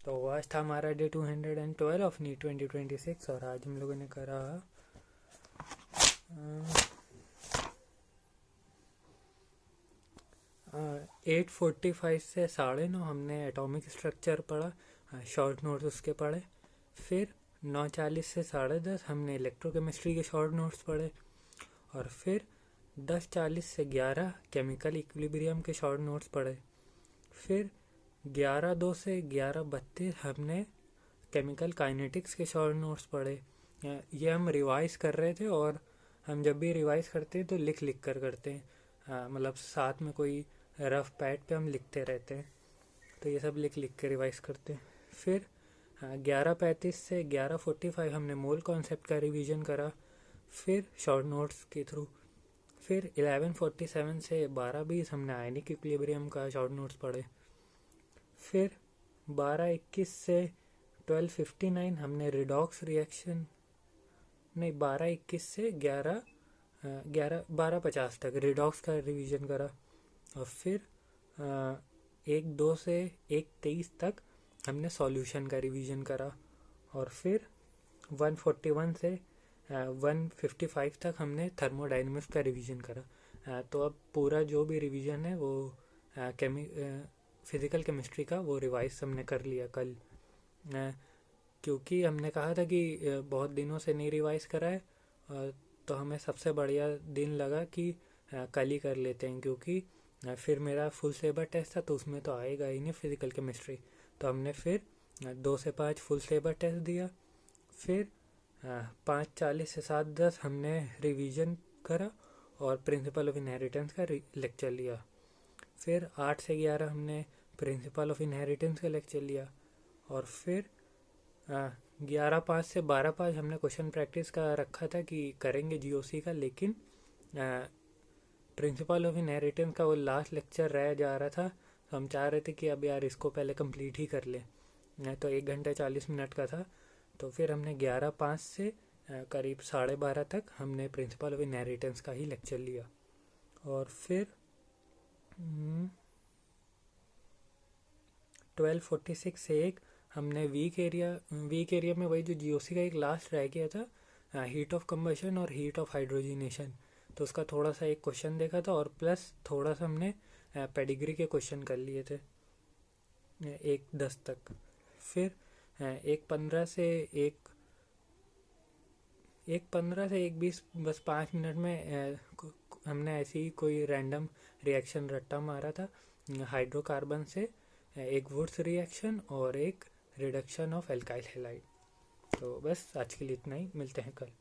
तो आज था हमारा डे 212 ऑफ नीट 2026 और आज हम लोगों ने करा 8:45 से 9:30 हमने एटॉमिक स्ट्रक्चर पढ़ा, शॉर्ट नोट्स उसके पढ़े। फिर 9:40 से 10:30 हमने इलेक्ट्रोकेमिस्ट्री के शॉर्ट नोट्स पढ़े। और फिर 10:40 से 11 केमिकल इक्विलिब्रियम के शॉर्ट नोट्स पढ़े। फिर 11:02 से 11:32 हमने केमिकल काइनेटिक्स के शॉर्ट नोट्स पढ़े। ये हम रिवाइज कर रहे थे और हम जब भी रिवाइज करते हैं तो लिख लिख कर करते हैं, मतलब साथ में कोई रफ पैड पे हम लिखते रहते हैं, तो ये सब लिख लिख के रिवाइज करते हैं। फिर 11:35 से 11:45 हमने मोल कॉन्सेप्ट का रिवीजन करा, फिर शॉर्ट नोट्स के थ्रू। फिर 11:47 से 12:20 हमने आयनिक इक्विलिब्रियम का शॉर्ट नोट्स पढ़े। फिर 12:21 से 12:59 हमने रिडॉक्स रिएक्शन, नहीं 12:21 से 12:50 तक रिडॉक्स का रिवीजन करा। और फिर 1:02 से 1:23 तक हमने सॉल्यूशन का रिवीजन करा। और फिर 1:41 से 1:55 तक हमने थर्मोडाइनमिक्स का रिवीजन करा। तो अब पूरा जो भी रिवीजन है वो फिज़िकल केमिस्ट्री का वो रिवाइज हमने कर लिया कल, क्योंकि हमने कहा था कि बहुत दिनों से नहीं रिवाइज करा है, तो हमें सबसे बढ़िया दिन लगा कि कल ही कर लेते हैं, क्योंकि फिर मेरा फुल सिलेबस टेस्ट था तो उसमें तो आएगा ही नहीं फिज़िकल केमिस्ट्री। तो हमने फिर 2 से 5 फुल सिलेबस टेस्ट दिया। फिर 5:40 से 7:10 हमने रिवीजन करा और प्रिंसिपल ऑफ इनहेरिटेंस का लेक्चर लिया। फिर 8 से 11 हमने प्रिंसिपल ऑफ इनहेरिटेंस का लेक्चर लिया। और फिर 11:05 से 12:05 हमने क्वेश्चन प्रैक्टिस का रखा था कि करेंगे जीओसी का, लेकिन प्रिंसिपल ऑफ इनहेरिटेंस का वो लास्ट लेक्चर रह जा रहा था, तो हम चाह रहे थे कि अब यार इसको पहले कंप्लीट ही कर लें। तो 1 घंटा 40 मिनट का था, तो फिर हमने 11:05 से करीब 12:30 तक हमने प्रिंसिपल ऑफ इनहेरिटेंस का ही लेक्चर लिया। और फिर 12:46 से 1 हमने वीक एरिया में वही जो जीओसी का एक लास्ट रह गया था, हीट ऑफ कंबशन और हीट ऑफ हाइड्रोजिनेशन, तो उसका थोड़ा सा एक क्वेश्चन देखा था और प्लस थोड़ा सा हमने पेडिग्री के क्वेश्चन कर लिए थे 1:10 तक। फिर 1:15 से 1:20 बस 5 मिनट में हमने ऐसे ही कोई रैंडम रिएक्शन रट्टा मारा था हाइड्रोकार्बन से, एक वुड्स रिएक्शन और एक रिडक्शन ऑफ एल्काइल हैलाइड। तो बस आज के लिए इतना ही, मिलते हैं कल।